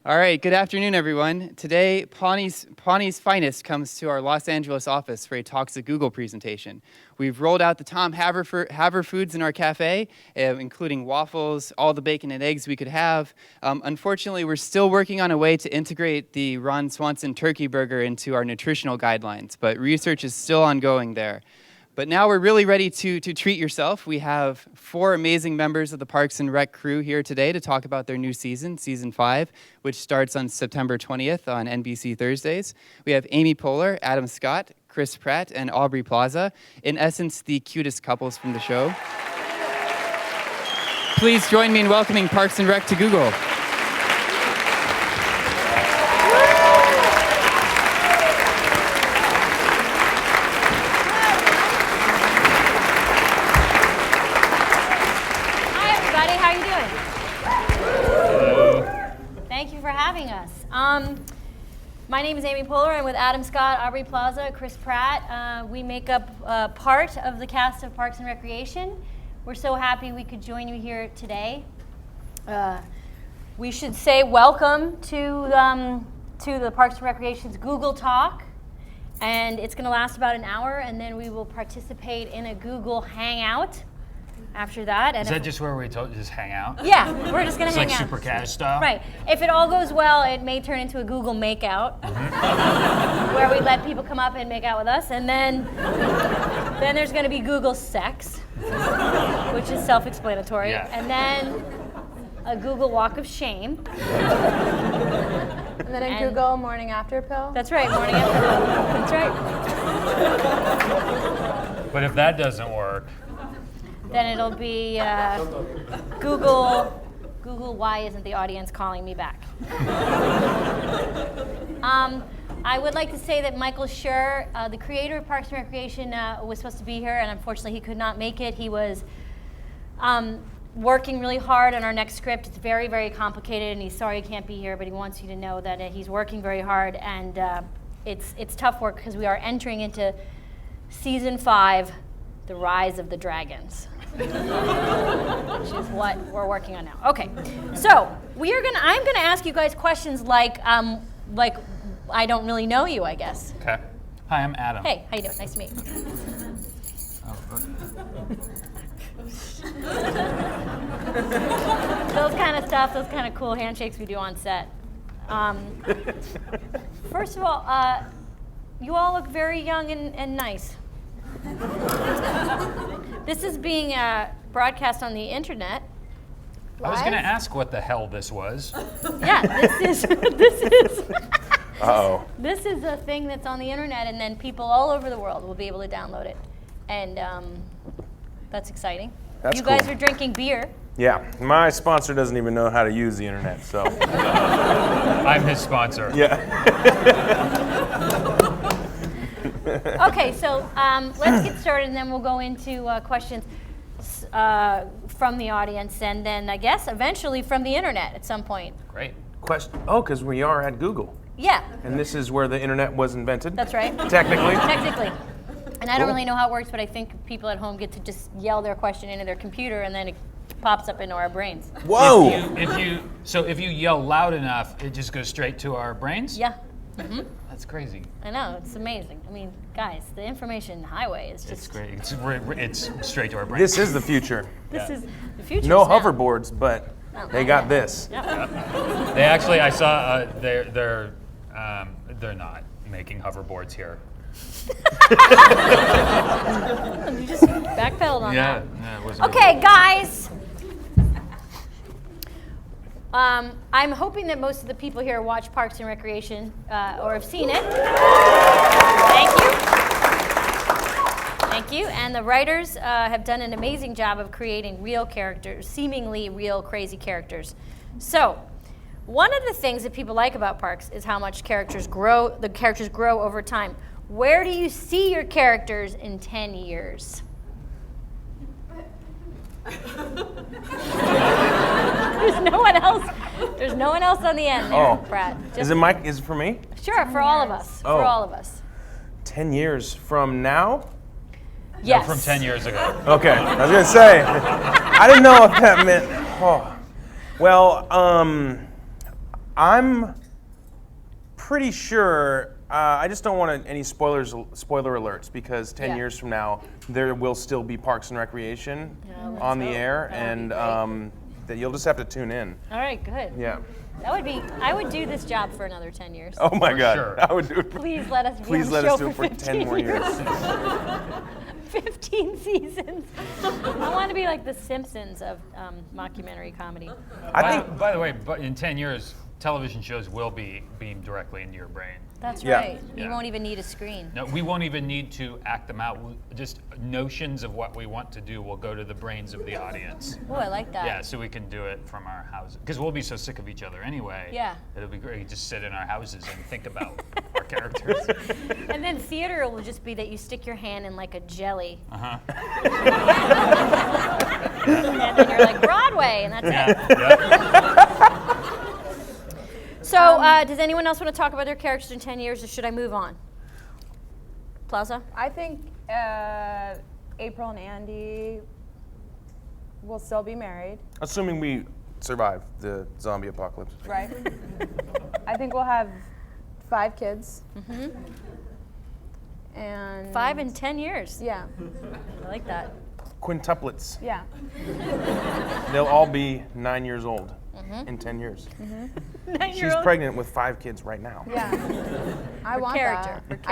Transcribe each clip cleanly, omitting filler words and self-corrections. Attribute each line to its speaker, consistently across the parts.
Speaker 1: All right, good afternoon, everyone. Today, Pawnee's Finest comes to our Los Angeles office for a Talks at Google presentation. We've rolled out the Tom Haver foods in our cafe, including waffles, all the bacon and eggs we could have. Unfortunately, we're still working on a way to integrate the Ron Swanson turkey burger into our nutritional guidelines, but research is still ongoing there. But now we're really ready to treat yourself. We have 4 amazing members of the Parks and Rec crew here today to talk about their new season, Season 5, which starts on September 20th on NBC Thursdays. We have Amy Poehler, Adam Scott, Chris Pratt, and Aubrey Plaza. In essence, the cutest couples from the show. Please join me in welcoming Parks and Rec to Google.
Speaker 2: My name is Amy Poehler. I'm with Adam Scott, Aubrey Plaza, Chris Pratt. We make up part of the cast of Parks and Recreation. We're so happy we could join you here today. We should say welcome to the Parks and Recreation's Google Talk. And it's going to last about an hour, and then we will participate in a Google Hangout after that. And
Speaker 3: is that just where we just hang out?
Speaker 2: Yeah, we're just going to hang out.
Speaker 3: It's like super cash style?
Speaker 2: Right. If it all goes well, it may turn into a Google Makeout, where we let people come up and make out with us. And then there's going to be Google Sex, which is self-explanatory.
Speaker 3: Yeah.
Speaker 2: And then a Google Walk of Shame.
Speaker 4: And then a Google Morning After Pill.
Speaker 2: That's right, Morning After Pill. That's right.
Speaker 3: But if that doesn't work,
Speaker 2: then it'll be Google, why isn't the audience calling me back? I would like to say that Michael Schur, the creator of Parks and Recreation, was supposed to be here, and unfortunately he could not make it. He was working really hard on our next script. It's very, very complicated, and he's sorry he can't be here, but he wants you to know that he's working very hard, and it's tough work because we are entering into Season 5, The Rise of the Dragons. Which is what we're working on now. Okay, so I'm gonna ask you guys questions like I don't really know you, I guess.
Speaker 3: Okay. Hi, I'm Adam.
Speaker 2: Hey, how you doing? Nice to meet you. Those kind of stuff, those kind of cool handshakes we do on set. First of all, you all look very young and nice. This is being broadcast on the internet.
Speaker 3: I was going to ask what the hell this was.
Speaker 2: Yeah, this is
Speaker 5: Uh-oh.
Speaker 2: This is a thing that's on the internet, and then people all over the world will be able to download it, and that's exciting.
Speaker 5: That's
Speaker 2: you guys
Speaker 5: cool.
Speaker 2: are drinking beer.
Speaker 5: Yeah, my sponsor doesn't even know how to use the internet, so.
Speaker 3: I'm his sponsor.
Speaker 5: Yeah.
Speaker 2: Okay, so let's get started, and then we'll go into questions from the audience, and then I guess eventually from the internet at some point.
Speaker 3: Great.
Speaker 5: Question. Oh, because we are at Google.
Speaker 2: Yeah.
Speaker 5: And this is where the internet was invented?
Speaker 2: That's right.
Speaker 5: Technically?
Speaker 2: Technically. And I don't
Speaker 5: Cool.
Speaker 2: really know how it works, but I think people at home get to just yell their question into their computer, and then it pops up into our brains.
Speaker 5: Whoa!
Speaker 3: If you yell loud enough, it just goes straight to our brains?
Speaker 2: Yeah. Mm-hmm.
Speaker 3: That's crazy.
Speaker 2: I know, it's amazing. I mean, guys, the information highway is just...
Speaker 3: It's great. It's straight to our brains.
Speaker 5: This is the future.
Speaker 2: This is the future.
Speaker 5: No
Speaker 2: now.
Speaker 5: hoverboards, but they got this.
Speaker 2: Yep.
Speaker 3: They actually, I saw they're not making hoverboards here.
Speaker 2: You just backpedaled on that.
Speaker 3: Yeah, it wasn't
Speaker 2: Okay, guys. I'm hoping that most of the people here watch Parks and Recreation or have seen it. Thank you. Thank you. And the writers have done an amazing job of creating real characters, seemingly real crazy characters. So, one of the things that people like about Parks is how much the characters grow over time. Where do you see your characters in 10 years? There's no one else. There's no one else on the end there, Pratt.
Speaker 5: Is it for me?
Speaker 2: Sure, for all of us.
Speaker 5: Oh.
Speaker 2: For all of us.
Speaker 5: 10 years from now?
Speaker 2: Yes.
Speaker 3: No, from 10 years ago.
Speaker 5: Okay, I was gonna say, I didn't know if that meant, oh. Well, I'm pretty sure. I just don't want any spoiler alerts because 10
Speaker 2: Yeah.
Speaker 5: years from now there will still be Parks and Recreation
Speaker 2: let's
Speaker 5: on the
Speaker 2: hope.
Speaker 5: air,
Speaker 2: That would
Speaker 5: and
Speaker 2: be great.
Speaker 5: that you'll just have to tune in.
Speaker 2: All right, good.
Speaker 5: Yeah.
Speaker 2: That would be. I would do this job for another 10 years.
Speaker 5: Oh my
Speaker 3: For
Speaker 5: God.
Speaker 3: sure.
Speaker 5: I would do it.
Speaker 2: Please let us be
Speaker 5: Please
Speaker 2: on
Speaker 5: let
Speaker 2: the show
Speaker 5: us do it for
Speaker 2: 15
Speaker 5: 10 more years.
Speaker 2: 15 seasons. I want to be like the Simpsons of mockumentary comedy.
Speaker 5: I think.
Speaker 3: By the way, but in 10 years, television shows will be beamed directly into your brain.
Speaker 2: That's
Speaker 5: Yeah.
Speaker 2: right. You
Speaker 3: Yeah.
Speaker 2: won't even need a screen.
Speaker 3: No, we won't even need to act them out. Just notions of what we want to do will go to the brains of the audience.
Speaker 2: Oh, I like that.
Speaker 3: Yeah, so we can do it from our houses. Because we'll be so sick of each other anyway.
Speaker 2: Yeah.
Speaker 3: It'll be great. Just sit in our houses and think about our characters.
Speaker 2: And then theater will just be that you stick your hand in like a jelly.
Speaker 3: Uh-huh.
Speaker 2: And then you're like, Broadway, and that's it.
Speaker 3: Yeah.
Speaker 2: So, does anyone else want to talk about their characters in 10 years, or should I move on? Plaza?
Speaker 4: I think April and Andy will still be married,
Speaker 5: Assuming we survive the zombie apocalypse.
Speaker 4: right? I think we'll have 5 kids. And
Speaker 2: 5 and 10 years.
Speaker 4: Yeah,
Speaker 2: I like that.
Speaker 5: Quintuplets.
Speaker 4: yeah.
Speaker 5: They'll all be 9 years old in 10 years. She's
Speaker 2: 9-year-old.
Speaker 5: pregnant with 5 kids right now.
Speaker 4: Yeah. I want
Speaker 2: character,
Speaker 4: that.
Speaker 2: for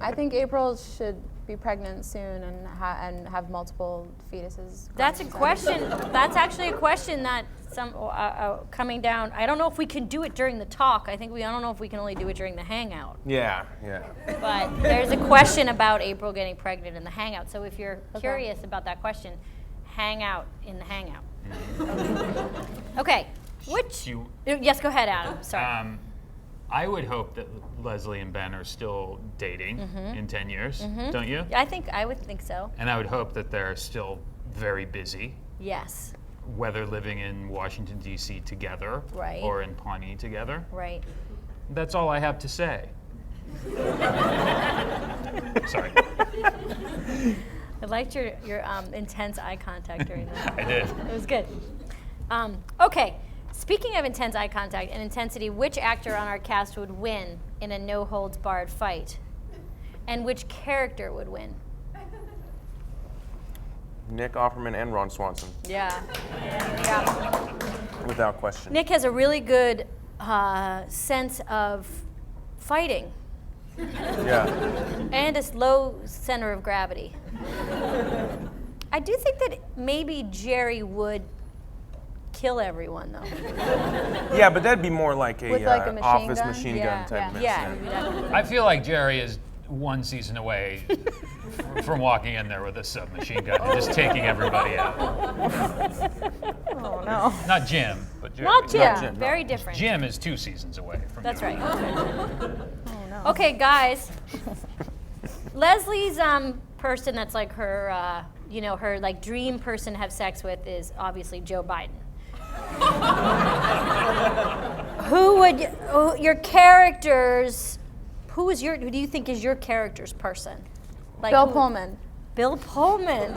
Speaker 4: I think April should be pregnant soon and have multiple fetuses.
Speaker 2: That's a question. That's actually a question that some coming down. I don't know if we can do it during the talk. I don't know if we can only do it during the hangout.
Speaker 5: Yeah, yeah.
Speaker 2: But there's a question about April getting pregnant in the hangout. So if you're curious about that question, hang out in the hangout. Okay. Yes, go ahead, Adam. Sorry.
Speaker 3: I would hope that Leslie and Ben are still dating in 10 years, don't you?
Speaker 2: I would think so.
Speaker 3: And I would hope that they're still very busy,
Speaker 2: Yes.
Speaker 3: whether living in Washington, D.C. together
Speaker 2: Right.
Speaker 3: or in Pawnee together.
Speaker 2: Right.
Speaker 3: That's all I have to say. Sorry.
Speaker 2: I liked your intense eye contact during that.
Speaker 3: I did.
Speaker 2: It was good. Okay. Speaking of intense eye contact and intensity, which actor on our cast would win in a no-holds-barred fight? And which character would win?
Speaker 5: Nick Offerman and Ron Swanson,
Speaker 2: Yeah. Yeah.
Speaker 5: without question.
Speaker 2: Nick has a really good sense of fighting
Speaker 5: Yeah.
Speaker 2: and a low center of gravity. I do think that maybe Jerry would kill everyone, though.
Speaker 5: Yeah, but that'd be more like a,
Speaker 4: With like a machine
Speaker 5: office
Speaker 4: gun?
Speaker 5: machine
Speaker 2: Yeah,
Speaker 5: gun type mess.
Speaker 2: Yeah.
Speaker 3: I feel like Jerry is one season away from walking in there with a submachine gun and just taking everybody out.
Speaker 4: Oh no.
Speaker 3: Not Jim, but Jerry.
Speaker 2: Not Jim.
Speaker 5: Not Jim, no.
Speaker 2: Very different.
Speaker 3: Jim is 2 seasons away from
Speaker 2: That's
Speaker 3: you.
Speaker 2: right.
Speaker 4: Oh no.
Speaker 2: Okay, guys. Leslie's person that's like her, her like dream person to have sex with is obviously Joe Biden. Your characters? Who do you think is your character's person? Like
Speaker 4: Bill
Speaker 2: who-
Speaker 4: Pullman.
Speaker 2: Bill Pullman.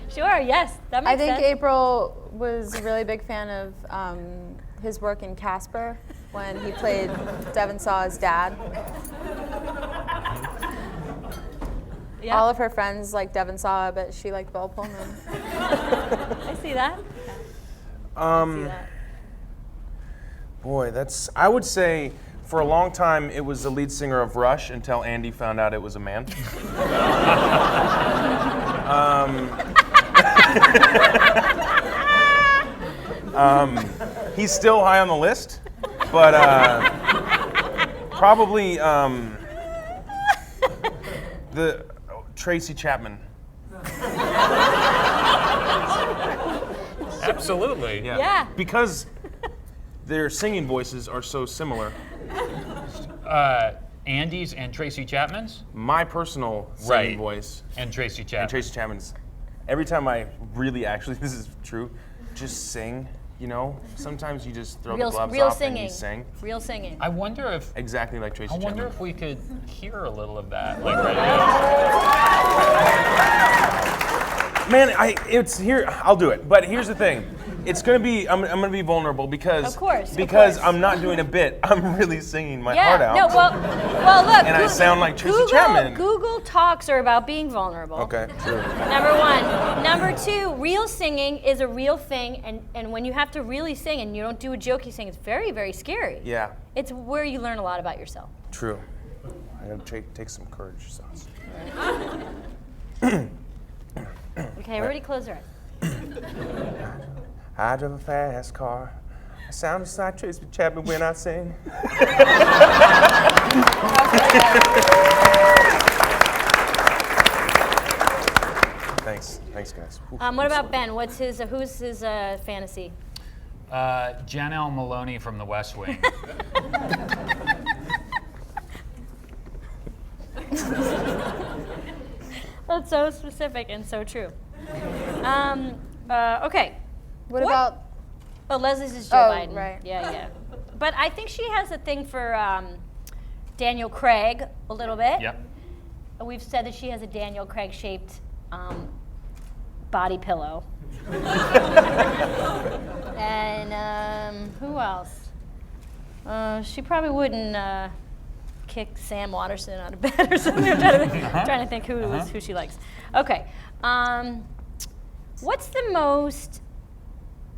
Speaker 2: Sure. Yes, that makes
Speaker 4: I think
Speaker 2: sense.
Speaker 4: April was a really big fan of his work in Casper when he played Devon Saw's dad.
Speaker 2: Yeah.
Speaker 4: All of her friends liked Devon Saw, but she liked Bill Pullman.
Speaker 2: I see that.
Speaker 5: Boy, I would say for a long time it was the lead singer of Rush until Andy found out it was a man. He's still high on the list, but probably the Tracy Chapman.
Speaker 3: Absolutely.
Speaker 2: Yeah.
Speaker 5: Because their singing voices are so similar.
Speaker 3: Andy's and Tracy Chapman's?
Speaker 5: My personal singing
Speaker 3: Right.
Speaker 5: voice
Speaker 3: And Tracy Chapman.
Speaker 5: and Tracy Chapman's. Every time I really actually, this is true, just sing, sometimes you just throw the gloves
Speaker 2: Real
Speaker 5: off
Speaker 2: singing.
Speaker 5: and you sing.
Speaker 2: Real singing.
Speaker 3: I wonder if
Speaker 5: Exactly like Tracy Chapman.
Speaker 3: we could hear a little of that, like right now.
Speaker 5: Man, it's here. I'll do it. But here's the thing. It's gonna be. I'm gonna be vulnerable because.
Speaker 2: Of course.
Speaker 5: I'm not doing a bit. I'm really singing my heart out.
Speaker 2: No, well, look.
Speaker 5: And I sound like Tracy Chapman.
Speaker 2: Google talks are about being vulnerable.
Speaker 5: Okay, true.
Speaker 2: Number one. Number two, real singing is a real thing, and when you have to really sing and you don't do a jokey thing, it's very, very scary.
Speaker 5: Yeah.
Speaker 2: It's where you learn a lot about yourself.
Speaker 5: True. I gotta take some courage. So.
Speaker 2: Okay, everybody close their eyes.
Speaker 5: I drive a fast car. I sound just like Tracy Chapman when I sing. Thanks, guys.
Speaker 2: What about Ben? Who's his fantasy?
Speaker 3: Janelle Maloney from The West Wing.
Speaker 2: That's so specific and so true. Okay.
Speaker 4: What about?
Speaker 2: Oh, Leslie's is Joe
Speaker 4: Oh,
Speaker 2: Biden.
Speaker 4: right.
Speaker 2: Yeah. But I think she has a thing for Daniel Craig a little bit.
Speaker 3: Yep.
Speaker 2: We've said that she has a Daniel Craig shaped body pillow. And who else? She probably wouldn't kick Sam Waterston out of bed or something. I'm trying to think who she likes. Okay. What's the most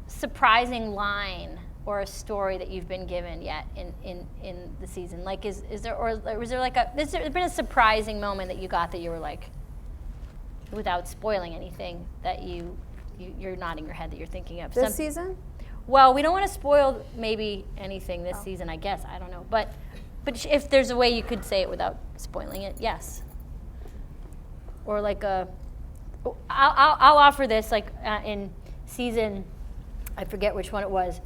Speaker 2: surprising line or a story that you've been given yet in the season? Like, is there been a surprising moment that you got that you were like, without spoiling anything, that you're nodding your head that you're thinking of?
Speaker 4: This season?
Speaker 2: Well, we don't want to spoil maybe anything this season, I guess. I don't know. But if there's a way you could say it without spoiling it, yes. Or like I'll offer this, like in season, I forget which one it was.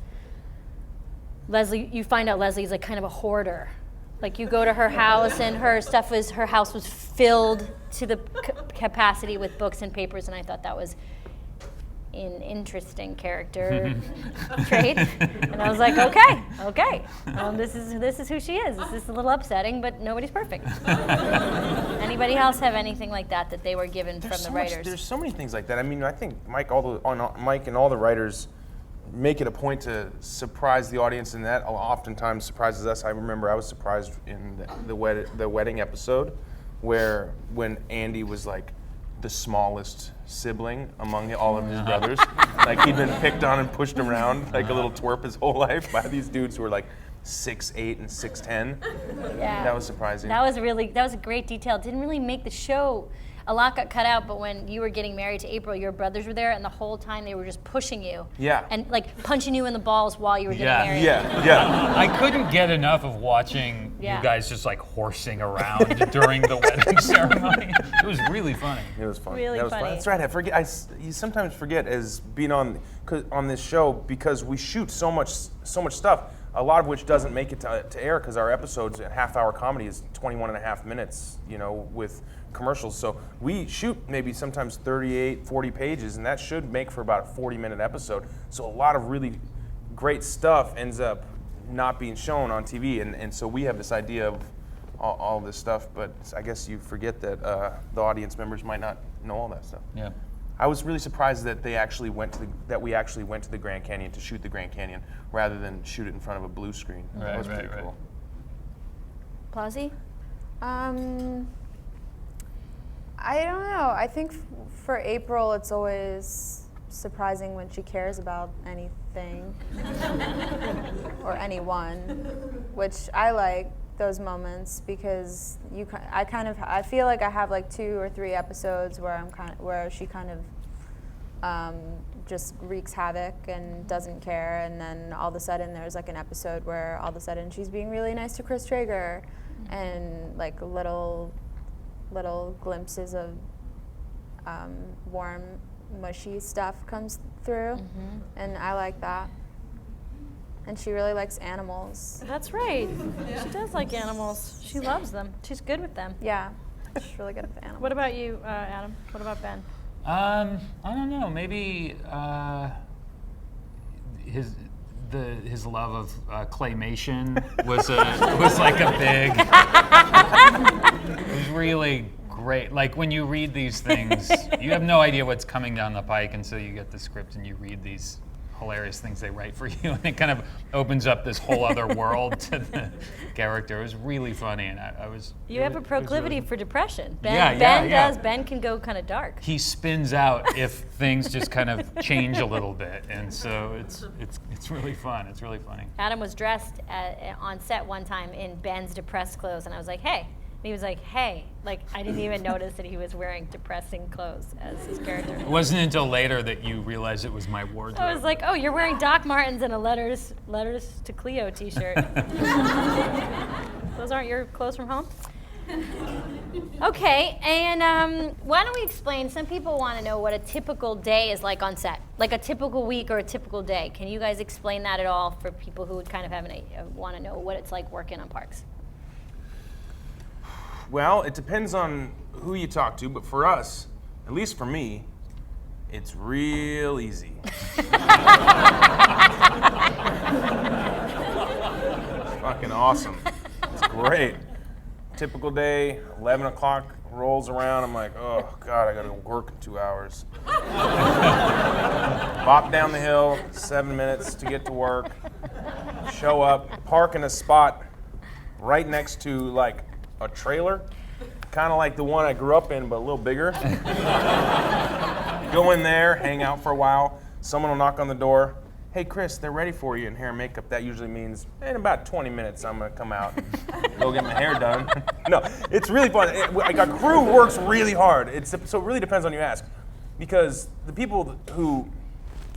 Speaker 2: Leslie, you find out Leslie's like kind of a hoarder. Like you go to her house and her house was filled to the capacity with books and papers, and I thought that was an interesting character trait. And I was like, okay. This is who she is. This is a little upsetting, but nobody's perfect. Anybody else have anything like that they were given from the writers?
Speaker 5: There's so many things like that. I mean, I think Mike and all the writers make it a point to surprise the audience, and that oftentimes surprises us. I remember I was surprised in the wedding episode, when Andy was like the smallest sibling among all of his brothers. Like he'd been picked on and pushed around like a little twerp his whole life by these dudes who were like 6'8" and 6'10".
Speaker 2: Yeah.
Speaker 5: That was surprising.
Speaker 2: That was a great detail. It didn't really make the show. A lot got cut out, but when you were getting married to April, your brothers were there, and the whole time they were just pushing you.
Speaker 5: Yeah.
Speaker 2: And like punching you in the balls while you were getting married.
Speaker 5: Yeah.
Speaker 3: I couldn't get enough of watching you guys just like horsing around during the wedding ceremony. It was really funny.
Speaker 5: It was fun.
Speaker 2: Really
Speaker 5: that was
Speaker 2: funny.
Speaker 5: Fun. That's right. You sometimes forget as being on this show, because we shoot so much stuff, a lot of which doesn't make it to air because our episodes, a half-hour comedy is 21 and a half minutes, with commercials. So we shoot maybe sometimes 38, 40 pages, and that should make for about a 40-minute episode. So a lot of really great stuff ends up not being shown on TV, and so we have this idea of all this stuff, but I guess you forget that the audience members might not know all that stuff.
Speaker 3: Yeah.
Speaker 5: I was really surprised that we actually went to the Grand Canyon to shoot the Grand Canyon rather than shoot it in front of a blue screen. That was pretty cool.
Speaker 2: Plazzy?
Speaker 4: I don't know. I think for April, it's always surprising when she cares about anything or anyone, which I like those moments because I feel like I have like 2 or 3 episodes where she kind of just wreaks havoc and doesn't care, and then all of a sudden there's like an episode where all of a sudden she's being really nice to Chris Traeger, and like little glimpses of warm, mushy stuff comes through, and I like that. And she really likes animals.
Speaker 2: That's right. She does like animals. She loves them. She's good with them.
Speaker 4: Yeah, she's really good with animals.
Speaker 2: What about you, Adam? What about Ben?
Speaker 3: I don't know. Maybe his love of claymation was like a big. It was really great. Like when you read these things, you have no idea what's coming down the pike until you get the script and you read these hilarious things they write for you, and it kind of opens up this whole other world to the character. It was really funny, and I was.
Speaker 2: You have a proclivity for depression. Ben,
Speaker 3: Yeah,
Speaker 2: Ben
Speaker 3: yeah.
Speaker 2: does. Ben can go kind of dark.
Speaker 3: He spins out if things just kind of change a little bit, and so it's really fun. It's really funny.
Speaker 2: Adam was dressed on set one time in Ben's depressed clothes, and I was like, hey. And he was like, hey. Like, I didn't even notice that he was wearing depressing clothes as his character.
Speaker 3: It wasn't until later that you realized it was my wardrobe.
Speaker 2: I was like, oh, you're wearing Doc Martens and a Letters to Cleo t-shirt. Those aren't your clothes from home? Okay, and why don't we explain, some people want to know what a typical day is like on set, like a typical week or a typical day. Can you guys explain that at all for people who would kind of want to know what it's like working on parks?
Speaker 5: Well, it depends on who you talk to, but for us, at least for me, it's real easy. It's fucking awesome. It's great. Typical day, 11 o'clock rolls around. I'm like, oh, God, I got to work in 2 hours. Bop down the hill, 7 minutes to get to work. Show up, park in a spot right next to, like, a trailer, kind of like the one I grew up in, but a little bigger. Go in there, hang out for a while. Someone will knock on the door. Hey, Chris, they're ready for you in hair and makeup. That usually means in about 20 minutes I'm gonna come out and go get my hair done. No, it's really fun. Like our crew works really hard. So it really depends on who you ask, because the people who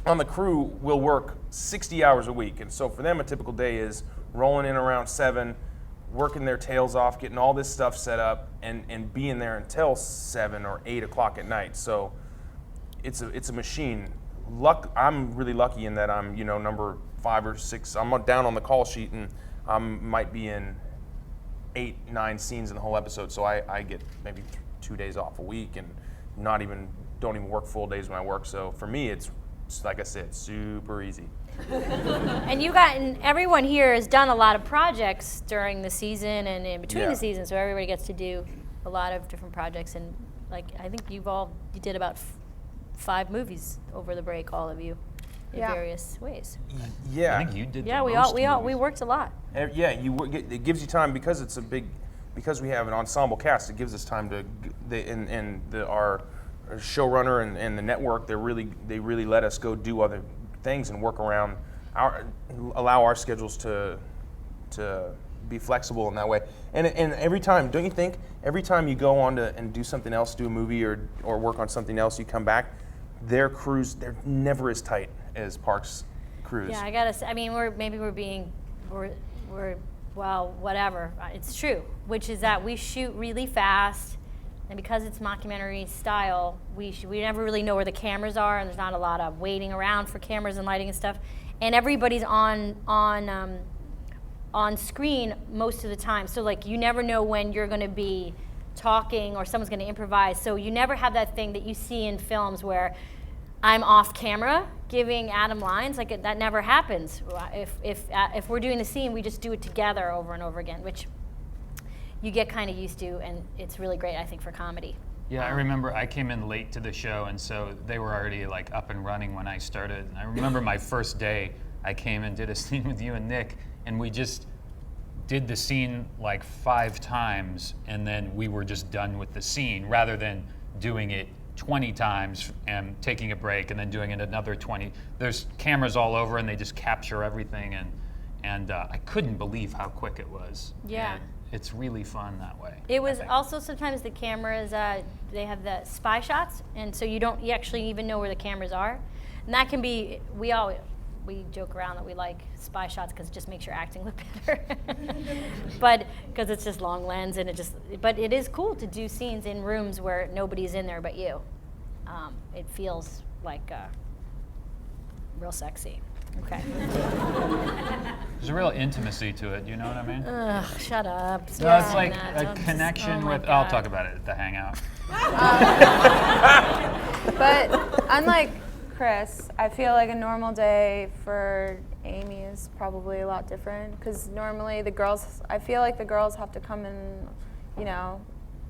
Speaker 5: on the crew will work 60 hours a week, and so for them a typical day is rolling in around 7. Working their tails off, getting all this stuff set up, and being there until 7 or 8 o'clock at night. So it's a machine. I'm really lucky in that I'm number 5 or 6. I'm down on the call sheet, and I might be in 8, 9 scenes in the whole episode. So I get maybe 2 days off a week, and don't even work full days when I work. So for me, it's like I said, super easy.
Speaker 2: And everyone here has done a lot of projects during the season and in between the seasons, so everybody gets to do a lot of different projects. And like I think you did about 5 movies over the break, all of you, in various ways.
Speaker 5: Yeah,
Speaker 3: I think you did.
Speaker 2: Yeah,
Speaker 3: the most
Speaker 2: we
Speaker 3: movies.
Speaker 2: worked a lot.
Speaker 5: Yeah, it gives you time because it's because we have an ensemble cast. It gives us time to our showrunner and the network. They really let us go do other things and work around allow our schedules to be flexible in that way. And every time, don't you think, every time you go on and do something else, do a movie or work on something else, you come back, their crews, they're never as tight as Parks crews.
Speaker 2: Yeah, I gotta say, I mean, we're whatever. It's true, which is that we shoot really fast, and because it's mockumentary style, we never really know where the cameras are, and there's not a lot of waiting around for cameras and lighting and stuff. And everybody's on screen most of the time, so like you never know when you're going to be talking or someone's going to improvise. So you never have that thing that you see in films where I'm off camera giving Adam lines. Like that never happens. If we're doing the scene, we just do it together over and over again, which you get kind of used to, and it's really great, I think, for comedy.
Speaker 3: Yeah, I remember I came in late to the show, and so they were already like up and running when I started. And I remember my first day, I came and did a scene with you and Nick, and we just did the scene like 5 times, and then we were just done with the scene, rather than doing it 20 times and taking a break and then doing it another 20. There's cameras all over, and they just capture everything, and I couldn't believe how quick it was.
Speaker 2: Yeah.
Speaker 3: And it's really fun that way.
Speaker 2: It was also sometimes the cameras, they have the spy shots, and so you actually even know where the cameras are. And that can be, we joke around that we like spy shots because it just makes your acting look better. But because it's just long lens, and but it is cool to do scenes in rooms where nobody's in there but you. It feels like real sexy. Okay.
Speaker 3: There's a real intimacy to it, you know what I mean?
Speaker 2: Ugh, shut up.
Speaker 3: No, it's like a connection with, I'll talk about it at the hangout.
Speaker 4: But unlike Chris, I feel like a normal day for Amy is probably a lot different, because normally I feel like the girls have to come in,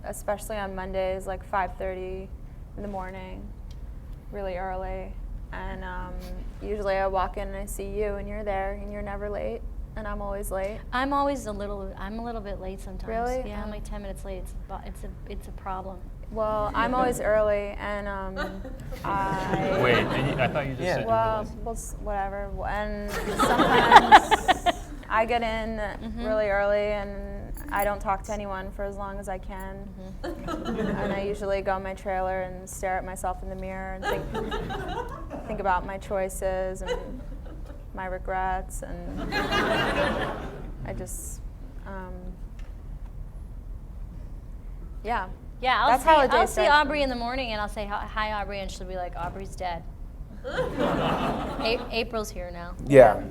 Speaker 4: especially on Mondays, like 5:30 in the morning, really early. And usually I walk in and I see you, and you're there, and you're never late, and I'm always late.
Speaker 2: I'm always a little bit late sometimes.
Speaker 4: Really?
Speaker 2: Yeah, I'm like 10 minutes late. It's a problem.
Speaker 4: Well, I'm always early, and I.
Speaker 3: Wait, I thought you just said
Speaker 4: Well, whatever. And sometimes I get in really early, and I don't talk to anyone for as long as I can. And I usually go in my trailer and stare at myself in the mirror and think about my choices and my regrets, and I just, yeah.
Speaker 2: Yeah,
Speaker 4: That's how a day
Speaker 2: I'll see
Speaker 4: starts for
Speaker 2: Aubrey
Speaker 4: me.
Speaker 2: in the morning, and I'll say, hi, Aubrey, and she'll be like, Aubrey's dead. April's here now.
Speaker 5: Yeah.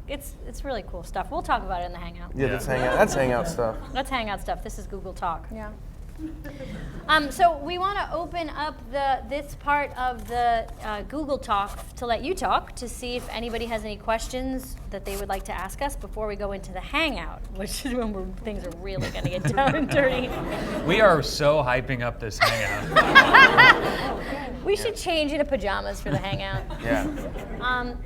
Speaker 2: It's really cool stuff. We'll talk about it in the Hangout.
Speaker 5: Yeah, that's hangout. That's hangout stuff.
Speaker 2: Let's Hangout stuff. This is Google Talk.
Speaker 4: Yeah.
Speaker 2: So we want to open up this part of the Google Talk to let you talk, to see if anybody has any questions that they would like to ask us before we go into the Hangout, which is when things are really going to get down and dirty.
Speaker 3: We are so hyping up this hangout.
Speaker 2: We should change into pajamas for the Hangout.
Speaker 5: Yeah.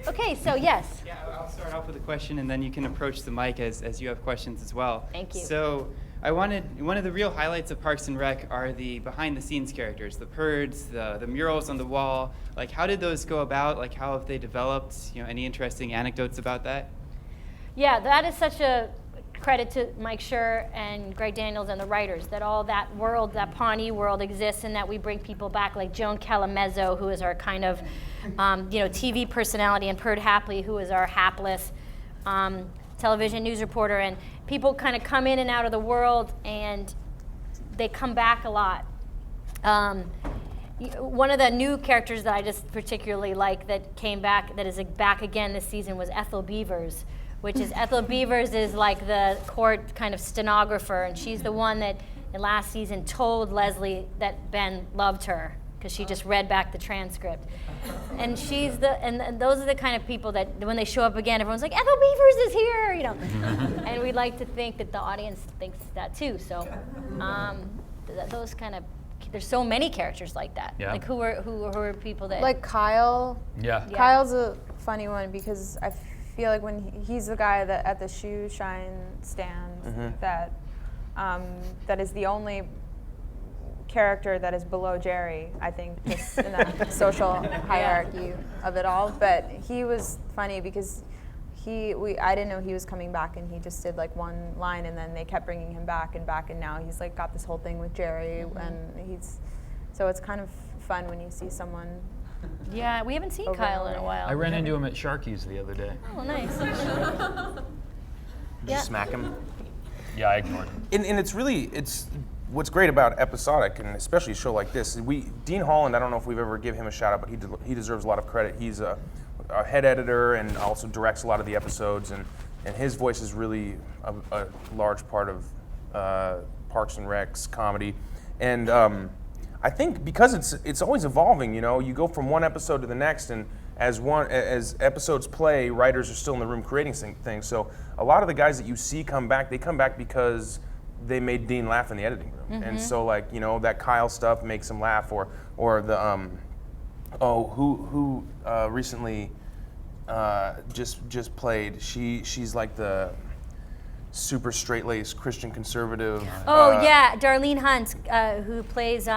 Speaker 2: Okay, so yes.
Speaker 1: Yeah, I'll start off with a question, and then you can approach the mic as you have questions as well.
Speaker 2: Thank you.
Speaker 1: So one of the real highlights of Parks and Rec are the behind-the-scenes characters, the Purds, the murals on the wall. Like, how did those go about? Like, how have they developed? Any interesting anecdotes about that?
Speaker 2: Yeah, that is such a credit to Mike Schur and Greg Daniels and the writers, that all that world, that Pawnee world exists, and that we bring people back like Joan Calamezzo, who is our kind of TV personality, and Perd Hapley, who is our hapless television news reporter. And people kind of come in and out of the world, and they come back a lot. One of the new characters that I just particularly like that came back, that is back again this season, was Ethel Beavers, which is Ethel Beavers is like the court kind of stenographer, and she's the one that in last season told Leslie that Ben loved her because she just read back the transcript. And and those are the kind of people that when they show up again, everyone's like, Ethel Beavers is here, And we like to think that the audience thinks that too. So those kind of, there's so many characters like that.
Speaker 3: Yeah.
Speaker 2: Like who are people that
Speaker 4: Like Kyle.
Speaker 3: Yeah.
Speaker 2: Yeah.
Speaker 4: Kyle's a funny one because I feel like when he's the guy that at the shoe shine stand that is the only character that is below Jerry, I think, just in the social hierarchy of it all. But he was funny because I didn't know he was coming back, and he just did like one line, and then they kept bringing him back, and now he's like got this whole thing with Jerry, and so it's kind of fun when you see someone.
Speaker 2: Yeah, we haven't seen
Speaker 4: Over
Speaker 2: Kyle
Speaker 4: and
Speaker 2: in a
Speaker 4: over.
Speaker 2: while.
Speaker 3: I ran into him at Sharky's the other day.
Speaker 2: Oh, nice.
Speaker 5: Did
Speaker 2: Yeah.
Speaker 5: you smack him?
Speaker 3: Yeah, I ignored him.
Speaker 5: And it's what's great about episodic, and especially a show like this. Dean Holland, I don't know if we've ever given him a shout out, but he deserves a lot of credit. He's a head editor and also directs a lot of the episodes, and his voice is really a large part of Parks and Rec's comedy. And I think because it's always evolving, you go from one episode to the next, and as episodes play, writers are still in the room creating things. So a lot of the guys that you see come back, they come back because they made Dean laugh in the editing room. And so that Kyle stuff makes him laugh, or the who recently just played. She's like the super straight-laced Christian conservative.
Speaker 2: Yeah, Darlene Hunt, who plays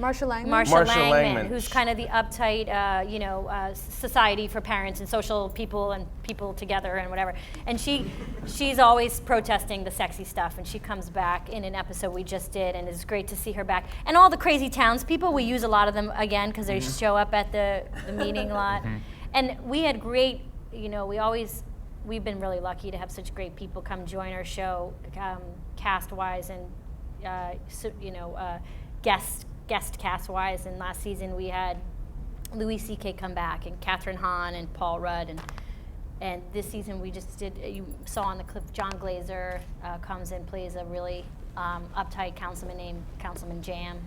Speaker 4: Marsha Langman.
Speaker 2: Marsha
Speaker 5: Marsha
Speaker 2: Langman,
Speaker 5: Langman.
Speaker 2: who's kind of the uptight, society for parents and social people and people together and whatever. And she's always protesting the sexy stuff, and she comes back in an episode we just did, and it's great to see her back. And all the crazy townspeople, we use a lot of them again because they show up at the meeting a lot. And we had great, we've been really lucky to have such great people come join our show, cast-wise and guest cast-wise. And last season we had Louis C.K. come back, and Catherine Hahn and Paul Rudd, and this season we just did. You saw on the clip, John Glazer comes and plays a really uptight councilman named Councilman Jam,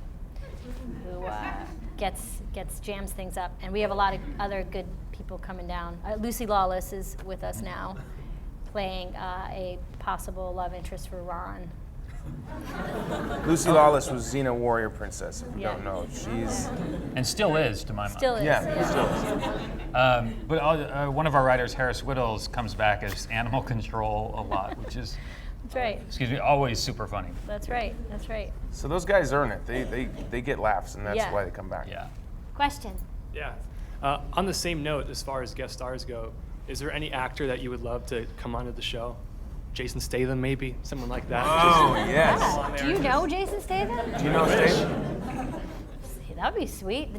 Speaker 2: who jams things up. And we have a lot of other good people coming down. Lucy Lawless is with us now, playing a possible love interest for Ron.
Speaker 5: Lucy Lawless was Xena Warrior Princess, if you don't know. She's...
Speaker 3: And still is, to my mind.
Speaker 2: Still is.
Speaker 5: Yeah, still is.
Speaker 3: But one of our writers, Harris Whittles, comes back as Animal Control a lot, which is,
Speaker 2: That's right.
Speaker 3: excuse me, always super funny.
Speaker 2: That's right. That's right.
Speaker 5: So those guys earn it. They get laughs, and that's
Speaker 2: Yeah.
Speaker 5: why they come back.
Speaker 3: Yeah.
Speaker 2: Question.
Speaker 6: Yeah. On the same note, as far as guest stars go, is there any actor that you would love to come onto the show? Jason Statham, maybe? Someone like that.
Speaker 5: Oh, yes.
Speaker 2: Yeah. Do you know Jason Statham?
Speaker 5: Do you know Steve?
Speaker 2: That would be sweet.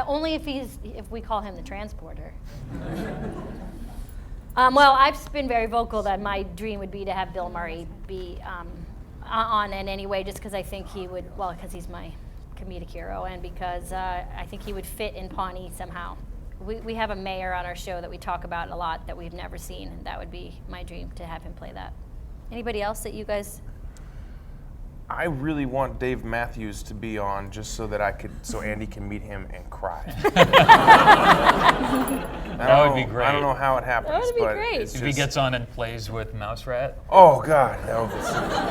Speaker 2: Only if we call him the transporter. Well, I've been very vocal that my dream would be to have Bill Murray be on in any way, just because I think he would. Well, because he's my comedic hero, and because I think he would fit in Pawnee somehow. We have a mayor on our show that we talk about a lot that we've never seen, and that would be my dream to have him play that. Anybody else that you guys?
Speaker 5: I really want Dave Matthews to be on just so Andy can meet him and cry.
Speaker 3: That would be great.
Speaker 5: I don't know how it happens,
Speaker 2: That would be
Speaker 5: but
Speaker 2: great.
Speaker 5: it's
Speaker 3: If he gets on and plays with Mouse Rat.
Speaker 5: Oh God,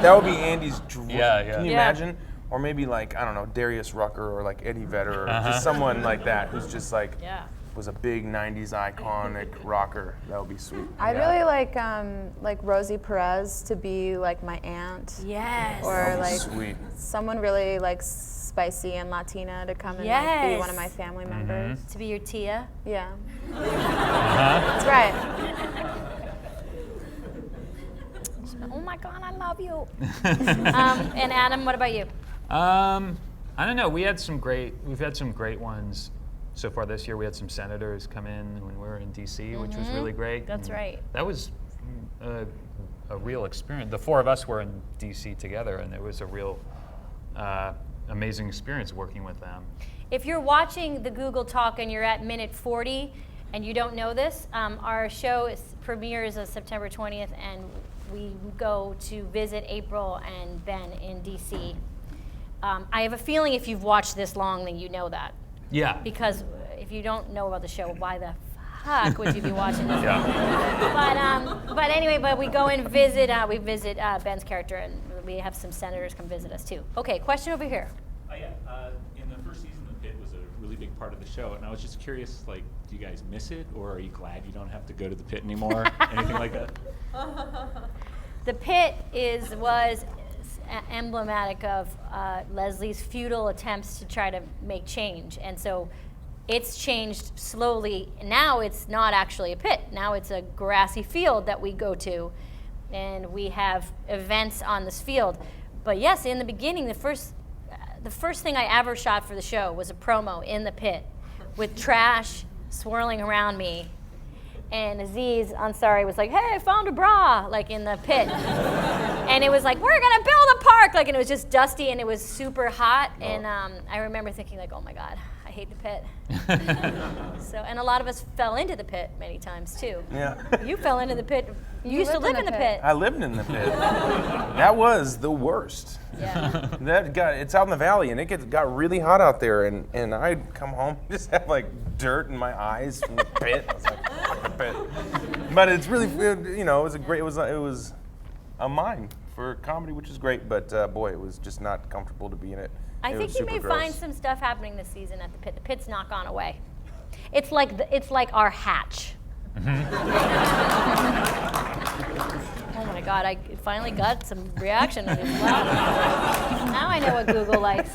Speaker 5: that would be Andy's dream.
Speaker 3: Yeah, yeah.
Speaker 5: Can you
Speaker 2: Yeah.
Speaker 5: imagine? Or maybe like, I don't know, Darius Rucker or like Eddie Vedder or just someone like that who's just like
Speaker 2: Yeah.
Speaker 5: was a big '90s iconic rocker. That would be sweet.
Speaker 4: I'd really like Rosie Perez to be like my aunt.
Speaker 2: Yes.
Speaker 4: Or
Speaker 5: That would be
Speaker 4: like
Speaker 5: sweet.
Speaker 4: someone really like spicy and Latina to come and like, be one of my
Speaker 2: Yes.
Speaker 4: family members.
Speaker 2: To be your Tia.
Speaker 4: Yeah. That's right.
Speaker 2: Oh my God, I love you. And Adam, what about you?
Speaker 3: I don't know. We've had some great ones so far this year. We had some senators come in when we were in D.C., which was really great.
Speaker 2: That's
Speaker 3: And
Speaker 2: right.
Speaker 3: That was a real experience. The four of us were in D.C. together, and it was a real amazing experience working with them.
Speaker 2: If you're watching the Google Talk and you're at minute 40 and you don't know this, our show premieres on September 20th, and we go to visit April and Ben in D.C. I have a feeling if you've watched this long, then you know that.
Speaker 3: Yeah.
Speaker 2: Because if you don't know about the show, why the fuck would you be watching this?
Speaker 3: Yeah.
Speaker 2: But anyway, we go and visit. We visit Ben's character, and we have some senators come visit us too. Okay, question over here.
Speaker 7: In the first season, the pit was a really big part of the show, and I was just curious, like, do you guys miss it, or are you glad you don't have to go to the pit anymore? Anything like that?
Speaker 2: The pit was emblematic of Leslie's futile attempts to try to make change, and so it's changed slowly. Now it's not actually a pit. Now it's a grassy field that we go to, and we have events on this field. But yes, in the beginning, the first thing I ever shot for the show was a promo in the pit with trash swirling around me. And Aziz Ansari was like, hey, I found a bra, like in the pit. And it was like, we're gonna build a park, like, and it was just dusty and it was super hot. And I remember thinking like, oh my God, I hate the pit. And a lot of us fell into the pit many times too.
Speaker 5: Yeah.
Speaker 2: You fell into the pit. You used to
Speaker 4: lived
Speaker 2: live in the pit.
Speaker 5: I lived in the pit. That was the worst.
Speaker 2: Yeah.
Speaker 5: It's out in the valley, and it got really hot out there, and I'd come home just have like dirt in my eyes from the pit. I was like, fuck the pit. But it's really, it was a mine for comedy, which is great. But boy, it was just not comfortable to be in it.
Speaker 2: I
Speaker 5: It
Speaker 2: think
Speaker 5: was
Speaker 2: you
Speaker 5: super
Speaker 2: may
Speaker 5: gross.
Speaker 2: find some stuff happening this season at the pit. The pit's not gone away. It's like our hatch. Oh my God, I finally got some reaction on this. Wow. Now I know what Google likes.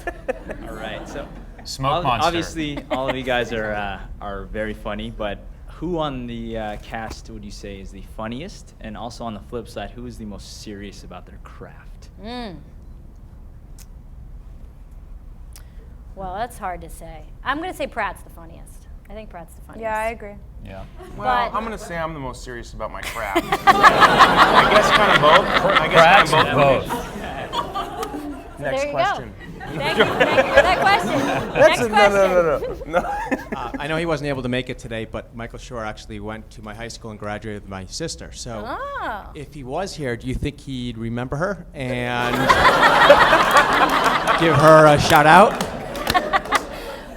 Speaker 8: All right, so
Speaker 3: Smoke monster.
Speaker 8: obviously all of you guys are very funny, but who on the cast would you say is the funniest? And also on the flip side, who is the most serious about their craft?
Speaker 2: Well, that's hard to say. I'm going to say Pratt's the funniest. I think Pratt's the funniest.
Speaker 4: Yeah, I agree.
Speaker 3: Yeah.
Speaker 5: Well,
Speaker 2: But-
Speaker 5: I'm gonna say I'm the most serious about my craft. I guess kind of both. I guess kind of both. Next
Speaker 2: There you
Speaker 5: question.
Speaker 2: go. Thank you for that question. Next question.
Speaker 5: No.
Speaker 9: I know he wasn't able to make it today, but Michael Shore actually went to my high school and graduated with my sister. So
Speaker 2: Oh.
Speaker 9: if he was here, do you think he'd remember her and give her a shout out?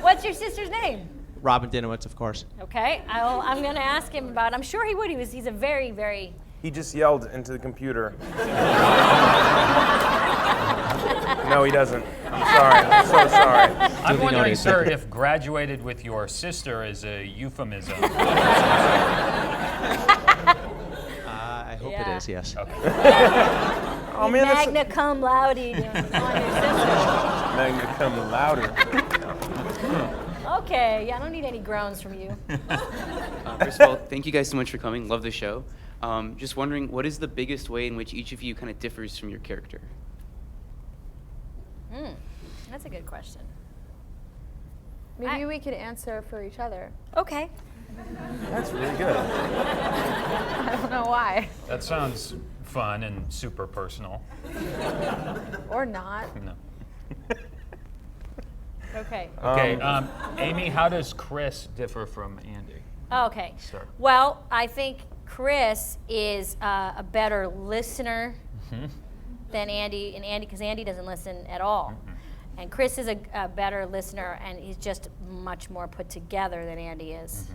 Speaker 2: What's your sister's name?
Speaker 9: Robin Dinowitz, of course.
Speaker 2: Okay, I'm going to ask him about it. I'm sure he would. He's a very, very...
Speaker 5: He just yelled into the computer. No, he doesn't. I'm sorry. I'm so sorry.
Speaker 3: I'm wondering, sir, if graduated with your sister is a euphemism.
Speaker 9: I hope it is, yes.
Speaker 5: Oh man, that's
Speaker 2: Magna cum laude on your sister.
Speaker 5: Magna cum louder.
Speaker 2: Okay, yeah, I don't need any groans from you.
Speaker 1: First of all, thank you guys so much for coming. Love the show. Just wondering, what is the biggest way in which each of you kind of differs from your character?
Speaker 2: That's a good question.
Speaker 4: Maybe we could answer for each other.
Speaker 2: Okay.
Speaker 5: That's really good.
Speaker 4: I don't know why.
Speaker 3: That sounds fun and super personal.
Speaker 4: Or not.
Speaker 3: No.
Speaker 2: Okay.
Speaker 3: Okay, Amy, how does Chris differ from Andy?
Speaker 2: Okay.
Speaker 3: Sure.
Speaker 2: Well, I think Chris is a better listener than Andy, because Andy doesn't listen at all. And Chris is a better listener, and he's just much more put together than Andy is.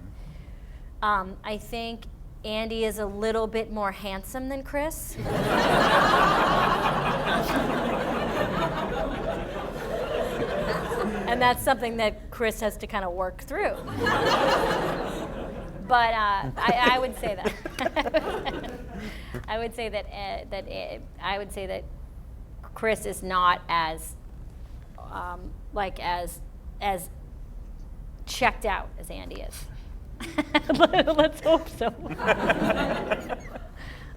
Speaker 2: I think Andy is a little bit more handsome than Chris. And that's something that Chris has to kind of work through. But I would say that. I would say that Chris is not as as checked out as Andy is. Let's hope so.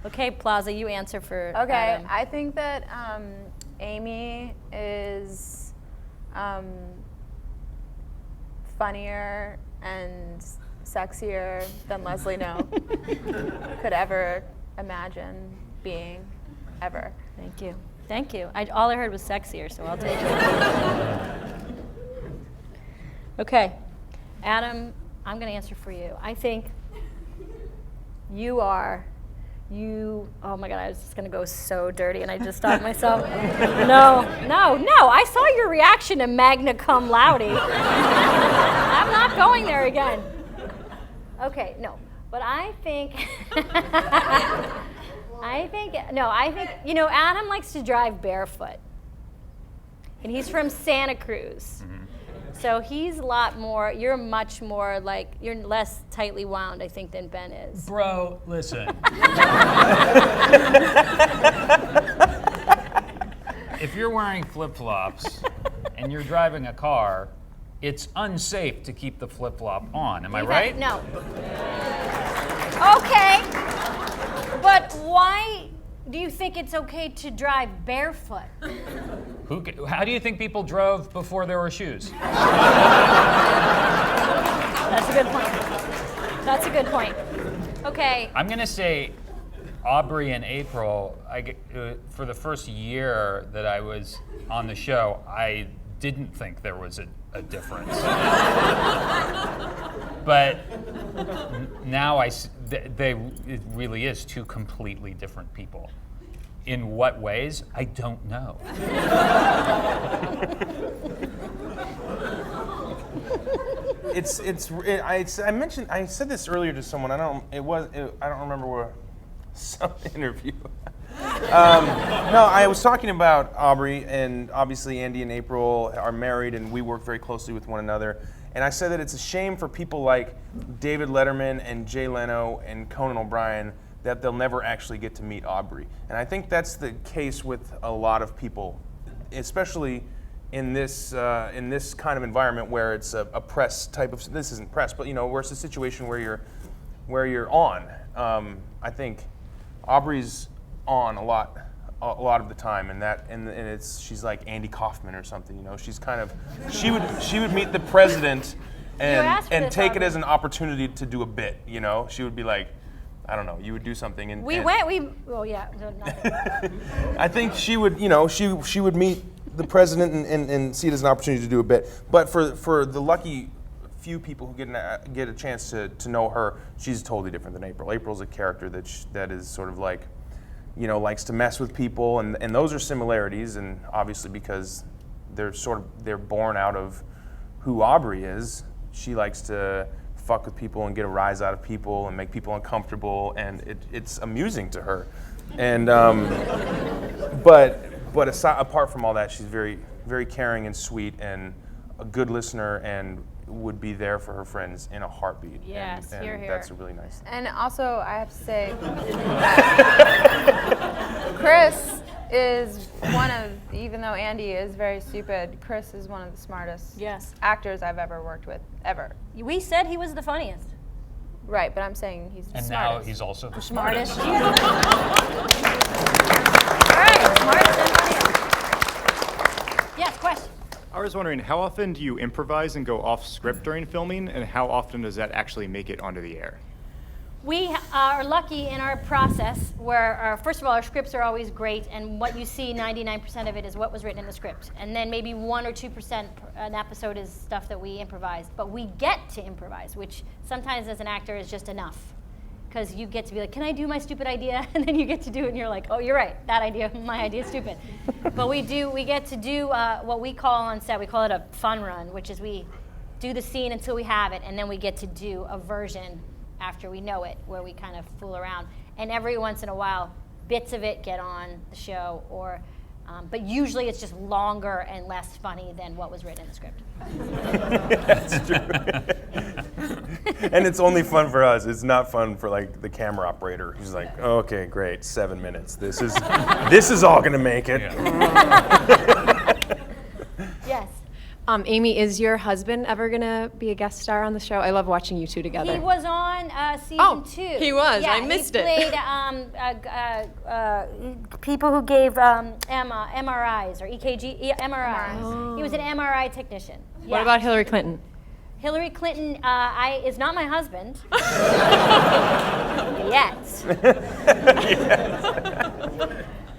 Speaker 2: Okay, Plaza, you answer for
Speaker 4: Okay,
Speaker 2: Adam.
Speaker 4: I think that Amy is funnier and sexier than Leslie No could ever imagine being, ever.
Speaker 2: Thank you. Thank you. All I heard was sexier, so I'll take it. Okay, Adam, I'm going to answer for you. I think you, oh my God, I was just going to go so dirty, and I just stopped myself. No, I saw your reaction to Magna Cum Laude. I'm not going there again. Okay, no, but I think, Adam likes to drive barefoot. And he's from Santa Cruz. So he's a lot more, you're much more you're less tightly wound, I think, than Ben is.
Speaker 3: Bro, listen. If you're wearing flip-flops and you're driving a car, it's unsafe to keep the flip-flop on. Am I right?
Speaker 2: No. Okay. But why do you think it's okay to drive barefoot?
Speaker 3: How do you think people drove before there were shoes?
Speaker 2: That's a good point. That's a good point. Okay.
Speaker 3: I'm going to say Aubrey and April, for the first year that I was on the show, I didn't think there was a difference. But now it really is two completely different people. In what ways? I don't know.
Speaker 5: I said this earlier to someone. I don't remember where, some interview. No, I was talking about Aubrey, and obviously Andy and April are married, and we work very closely with one another. And I said that it's a shame for people like David Letterman and Jay Leno and Conan O'Brien that they'll never actually get to meet Aubrey. And I think that's the case with a lot of people, especially in this kind of environment where it's a press type of, this isn't press, but where it's a situation where you're on. I think Aubrey's on a lot of the time, and she's like Andy Kaufman or something. She's kind of, she would meet the president and take it as an opportunity to do a bit. She would be like, I don't know, you would do something and
Speaker 2: yeah.
Speaker 5: I think she would, she would meet the president and see it as an opportunity to do a bit. But for the lucky few people who get a chance to know her, she's totally different than April. April's a character that is sort of like, likes to mess with people, and those are similarities, and obviously because they're born out of who Aubrey is. She likes to fuck with people and get a rise out of people and make people uncomfortable, and it's amusing to her. And but But apart from all that, she's very, very caring and sweet and a good listener and would be there for her friends in a heartbeat.
Speaker 2: Yes,
Speaker 5: and
Speaker 2: hear, hear.
Speaker 5: that's a really nice thing.
Speaker 4: And also, I have to say, Chris is one of, even though Andy is very stupid, Chris is one of the smartest actors I've ever worked with, ever.
Speaker 2: We said he was the funniest.
Speaker 4: Right, but I'm saying he's the
Speaker 3: And
Speaker 4: smartest.
Speaker 3: now he's also the
Speaker 2: Smartest.
Speaker 3: smartest.
Speaker 2: All right, smartest and funniest. Yes, question.
Speaker 10: I was wondering, how often do you improvise and go off script during filming, and how often does that actually make it onto the air?
Speaker 2: We are lucky in our process where, first of all, our scripts are always great, and what you see, 99% of it is what was written in the script. And then maybe 1 or 2% an episode is stuff that we improvised. But we get to improvise, which sometimes as an actor is just enough. Because you get to be like, can I do my stupid idea? And then you get to do it, and you're like, oh, you're right, that idea, my idea is stupid. But we get to do what we call on set, we call it a fun run, which is we do the scene until we have it, and then we get to do a version after we know it, where we kind of fool around. And every once in a while, bits of it get on the show, or, but usually it's just longer and less funny than what was written in the script.
Speaker 5: That's true. And it's only fun for us. It's not fun for like the camera operator who's like, oh, okay, great, 7 minutes. This is all gonna make it.
Speaker 2: Yes.
Speaker 11: Amy, is your husband ever gonna be a guest star on the show? I love watching you two together.
Speaker 2: He was on season 2.
Speaker 11: He was.
Speaker 2: Yeah,
Speaker 11: I missed
Speaker 2: he
Speaker 11: it.
Speaker 2: played people who gave MRIs or EKG MRIs. He was an MRI technician.
Speaker 11: What about Hillary Clinton?
Speaker 2: Hillary Clinton is not my husband yet.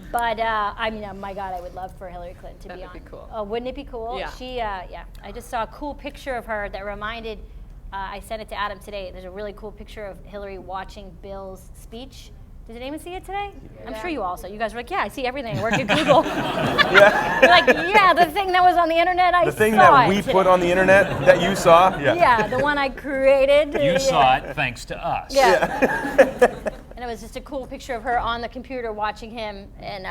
Speaker 2: But I mean, my God, I would love for Hillary Clinton to be on.
Speaker 11: That'd be cool.
Speaker 2: Wouldn't it be cool?
Speaker 11: Yeah.
Speaker 2: She, I just saw a cool picture of her that reminded. I sent it to Adam today. There's a really cool picture of Hillary watching Bill's speech. Did anyone see it today? I'm sure you all saw. You guys were like, yeah, I see everything. I work at Google. You're like, yeah, the thing that was on the internet, I saw it.
Speaker 5: The thing that we
Speaker 2: today.
Speaker 5: put on the internet that you saw?
Speaker 2: Yeah, the one I created.
Speaker 3: You saw it thanks to us.
Speaker 2: Yeah. And it was just a cool picture of her on the computer watching him, and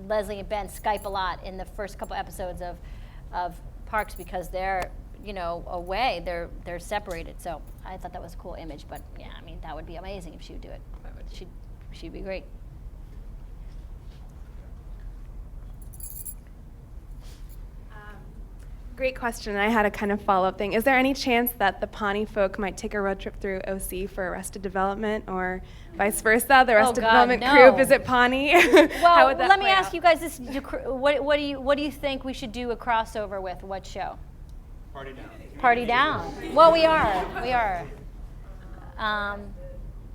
Speaker 2: Leslie and Ben Skype a lot in the first couple episodes of Parks because they're, away. They're separated. So I thought that was a cool image. But yeah, I mean, that would be amazing if she would do it. She'd be great.
Speaker 11: Great question. I had a kind of follow-up thing. Is there any chance that the Pawnee folk might take a road trip through OC for Arrested Development, or vice versa? The Arrested Development crew visit Pawnee.
Speaker 2: Well,
Speaker 11: would that
Speaker 2: let me
Speaker 11: play
Speaker 2: ask
Speaker 11: out?
Speaker 2: you guys this: what do you think we should do a crossover with? What show?
Speaker 10: Party Down.
Speaker 2: Party Down. Well, we are.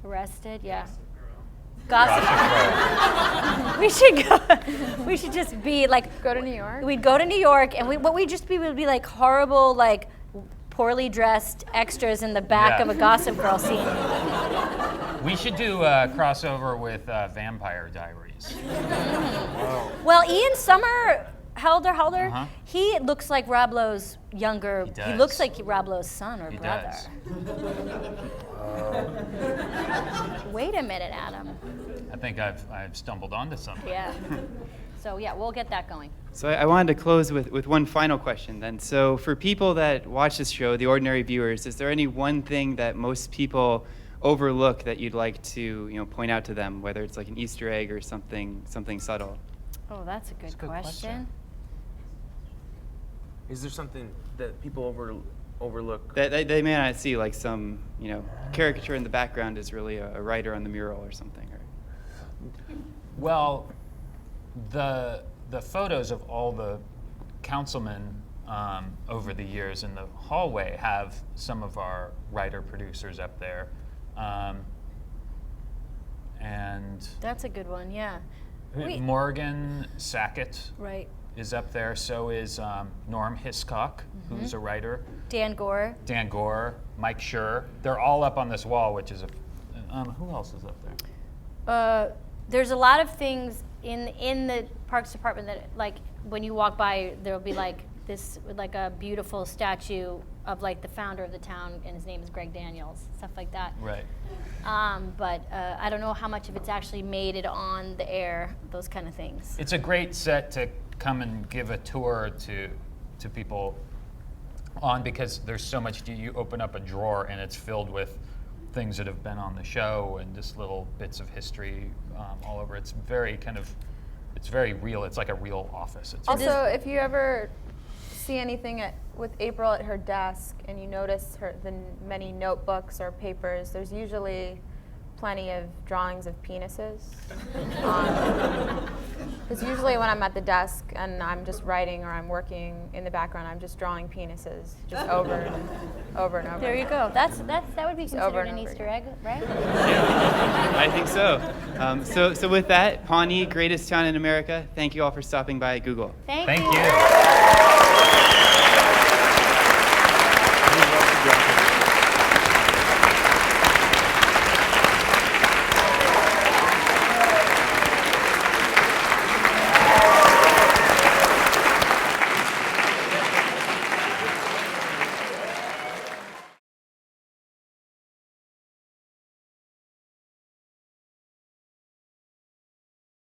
Speaker 2: Arrested, yeah. Gossip. We should go. We should just be like.
Speaker 4: Go to New York?
Speaker 2: We'd go to New York, and what we'd just be would be like horrible, like poorly dressed extras in the back of a Gossip Girl scene.
Speaker 3: We should do a crossover with Vampire Diaries.
Speaker 2: Well, Ian Helder, he looks like Rob Lowe's younger.
Speaker 3: He does.
Speaker 2: He looks like Rob Lowe's son or
Speaker 3: He
Speaker 2: brother.
Speaker 3: does.
Speaker 2: Wait a minute, Adam.
Speaker 3: I think I've stumbled onto something.
Speaker 2: Yeah. So yeah, we'll get that going.
Speaker 1: So I wanted to close with one final question then. So for people that watch this show, the ordinary viewers, is there any one thing that most people overlook that you'd like to point out to them, whether it's like an Easter egg or something subtle?
Speaker 2: Oh, that's a good question.
Speaker 5: Is there something that people overlook?
Speaker 1: That they may not see, like some caricature in the background is really a writer on the mural or something.
Speaker 3: Well, the photos of all the councilmen over the years in the hallway have some of our writer-producers up there. And
Speaker 2: That's a good one, yeah.
Speaker 3: Morgan Sackett
Speaker 2: Right.
Speaker 3: is up there. So is Norm Hiscock, who's a writer.
Speaker 2: Dan Gore.
Speaker 3: Dan Gore, Mike Schur. They're all up on this wall, which is who else is up there?
Speaker 2: There's a lot of things in the Parks Department that, like, when you walk by, there'll be like this like a beautiful statue of like the founder of the town, and his name is Greg Daniels, stuff like that.
Speaker 3: Right.
Speaker 2: But I don't know how much of it's actually made it on the air, those kind of things.
Speaker 3: It's a great set to come and give a tour to people on, because there's so much. You open up a drawer and it's filled with things that have been on the show and just little bits of history all over. It's very it's very real. It's like a real office. It's
Speaker 4: Also, if you ever see anything with April at her desk and you notice the many notebooks or papers, there's usually plenty of drawings of penises. Because usually when I'm at the desk and I'm just writing or I'm working in the background, I'm just drawing penises just over and over and over.
Speaker 2: There you go. That would be
Speaker 4: over
Speaker 2: considered
Speaker 4: and
Speaker 2: an
Speaker 4: over
Speaker 2: Easter egg, right?
Speaker 1: Yeah, I think so. So with that, Pawnee, greatest town in America, thank you all for stopping by at Google.
Speaker 2: Thank
Speaker 3: Thank
Speaker 2: you.
Speaker 3: you.